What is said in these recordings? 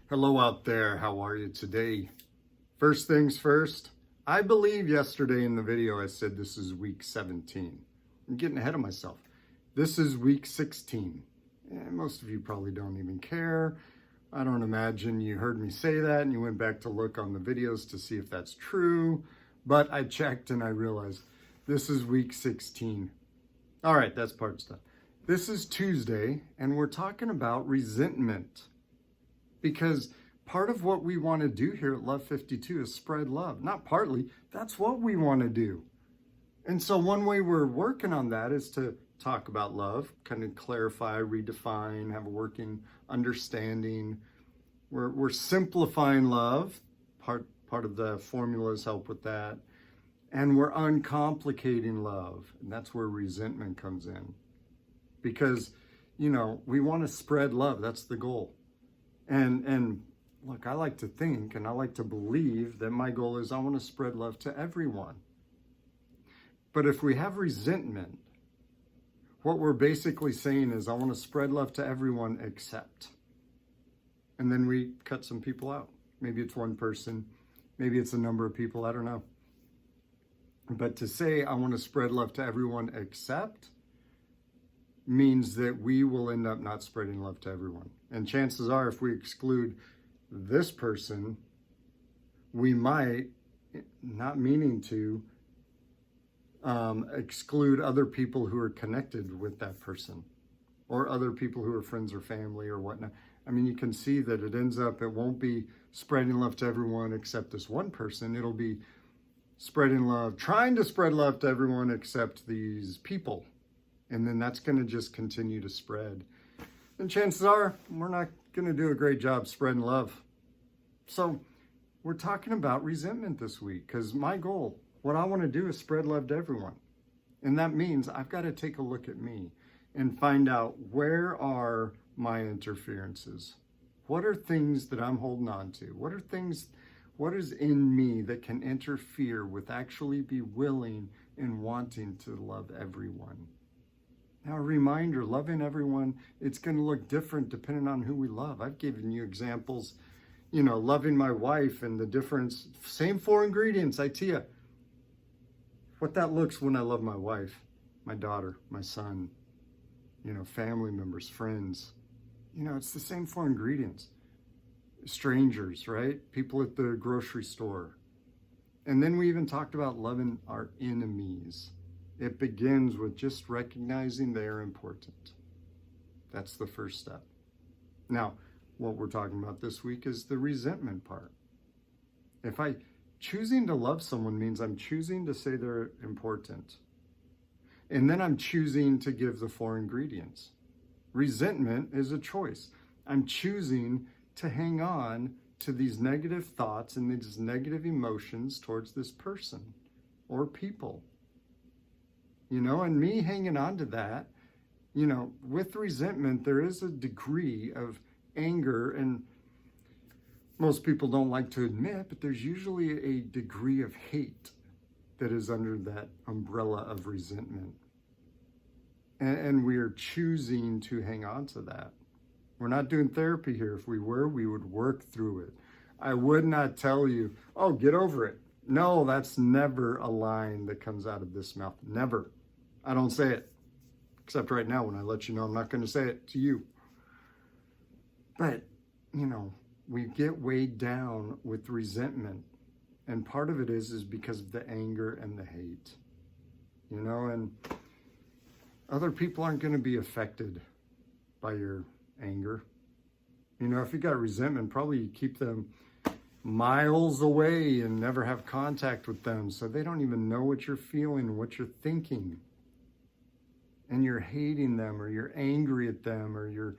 Hello out there, how are you today? First things first, I believe yesterday in the video I said this is week 17. I'm getting ahead of myself. This is week 16. And most of you probably don't even care. I don't imagine you heard me say that and you went back to look on the videos to see if that's true. But I checked and I realized this is week 16. All right, that's part stuff. This is Tuesday and we're talking about resentment. Because part of what we want to do here at Love 52 is spread love. Not partly, that's what we want to do. And so one way we're working on that is to talk about love, kind of clarify, redefine, have a working understanding. We're simplifying love. Part of the formulas help with that. And we're uncomplicating love. And that's where resentment comes in. Because, we want to spread love. That's the goal. And look, I like to think and I like to believe that my goal is I want to spread love to everyone. But if we have resentment, what we're basically saying is I want to spread love to everyone except. And then we cut some people out. Maybe it's one person, maybe it's a number of people, I don't know. But to say I want to spread love to everyone except means that we will end up not spreading love to everyone. And chances are, if we exclude this person, we might, not meaning to, exclude other people who are connected with that person or other people who are friends or family or whatnot. I mean, you can see that it ends up, it won't be spreading love to everyone except this one person. It'll be spreading love, trying to spread love to everyone except these people. And then that's going to just continue to spread. And chances are, we're not going to do a great job spreading love. So we're talking about resentment this week because my goal, what I want to do is spread love to everyone. And that means I've got to take a look at me and find out where are my interferences? What are things that I'm holding on to? What is in me that can interfere with actually be willing and wanting to love everyone? Now, a reminder, loving everyone, it's going to look different depending on who we love. I've given you examples, loving my wife and the difference, same 4 ingredients, I tell you. What that looks when I love my wife, my daughter, my son, family members, friends. It's the same 4 ingredients. Strangers, right? People at the grocery store. And then we even talked about loving our enemies. It begins with just recognizing they are important. That's the first step. Now, what we're talking about this week is the resentment part. If choosing to love someone means I'm choosing to say they're important. And then I'm choosing to give the 4 ingredients. Resentment is a choice. I'm choosing to hang on to these negative thoughts and these negative emotions towards this person or people. And me hanging on to that, with resentment, there is a degree of anger, and most people don't like to admit, but there's usually a degree of hate that is under that umbrella of resentment. And we are choosing to hang on to that. We're not doing therapy here. If we were, we would work through it. I would not tell you, oh, get over it. No, that's never a line that comes out of this mouth. Never. I don't say it. Except right now when I let you know I'm not going to say it to you. But, we get weighed down with resentment. And part of it is because of the anger and the hate. And other people aren't going to be affected by your anger. If you got resentment, probably you keep them miles away and never have contact with them so they don't even know what you're feeling, what you're thinking. And you're hating them or you're angry at them or you're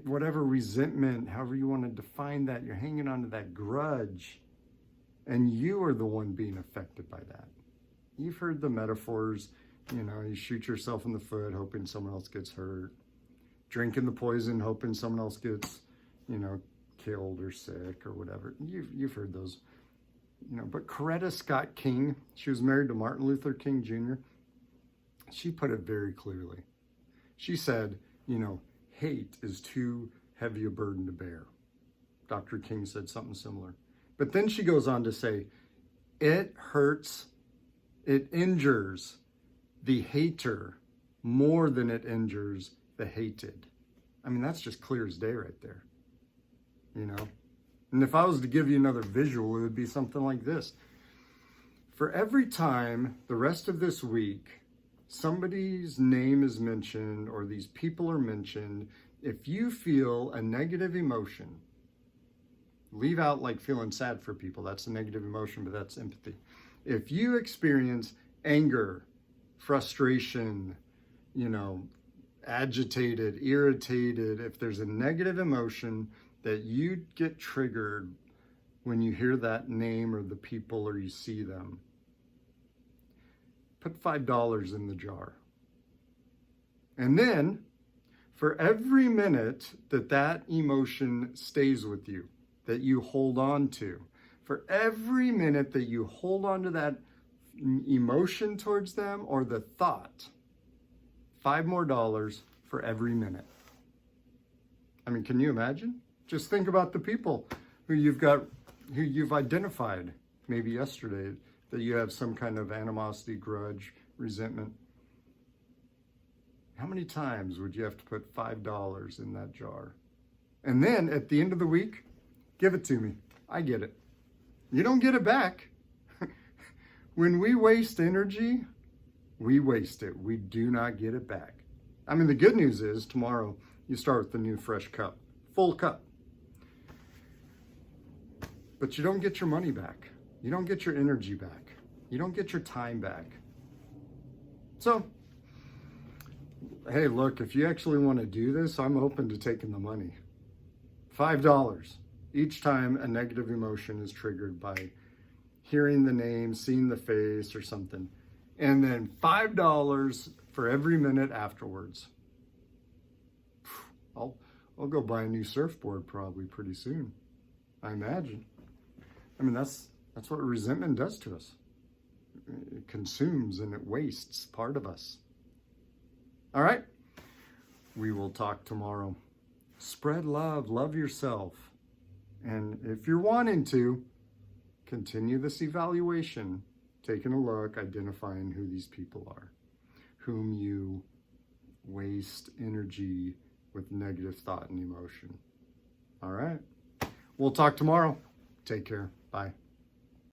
whatever resentment, however you want to define that, you're hanging on to that grudge and you are the one being affected by that. You've heard the metaphors, you shoot yourself in the foot hoping someone else gets hurt, drinking the poison hoping someone else gets, killed or sick or whatever. You've heard those, but Coretta Scott King, she was married to Martin Luther King Jr., she put it very clearly. She said, hate is too heavy a burden to bear. Dr. King said something similar. But then she goes on to say, it hurts, it injures the hater more than it injures the hated. I mean, that's just clear as day right there, you know? And if I was to give you another visual, it would be something like this. For every time the rest of this week, somebody's name is mentioned or these people are mentioned, if you feel a negative emotion, leave out like feeling sad for people. That's a negative emotion, but that's empathy. If you experience anger, frustration, you know, agitated, irritated, if there's a negative emotion that you get triggered when you hear that name or the people or you see them, put $5 in the jar. And then for every minute that that emotion stays with you, that you hold on to, for every minute that you hold on to that emotion towards them or the thought, $5 more for every minute. I mean, can you imagine? Just think about the people who you've identified maybe yesterday that you have some kind of animosity, grudge, resentment. How many times would you have to put $5 in that jar? And then at the end of the week, give it to me. I get it. You don't get it back. When we waste energy, we waste it. We do not get it back. I mean, the good news is tomorrow you start with the new fresh cup, full cup. But you don't get your money back. You don't get your energy back. You don't get your time back. So, hey, look, if you actually want to do this, I'm open to taking the money. $5 each time a negative emotion is triggered by hearing the name, seeing the face or something. And then $5 for every minute afterwards. I'll go buy a new surfboard probably pretty soon, I imagine. I mean, that's what resentment does to us. It consumes and it wastes part of us. All right? We will talk tomorrow. Spread love, love yourself. And if you're wanting to, continue this evaluation, taking a look, identifying who these people are, whom you waste energy with negative thought and emotion. All right? We'll talk tomorrow. Take care. Bye.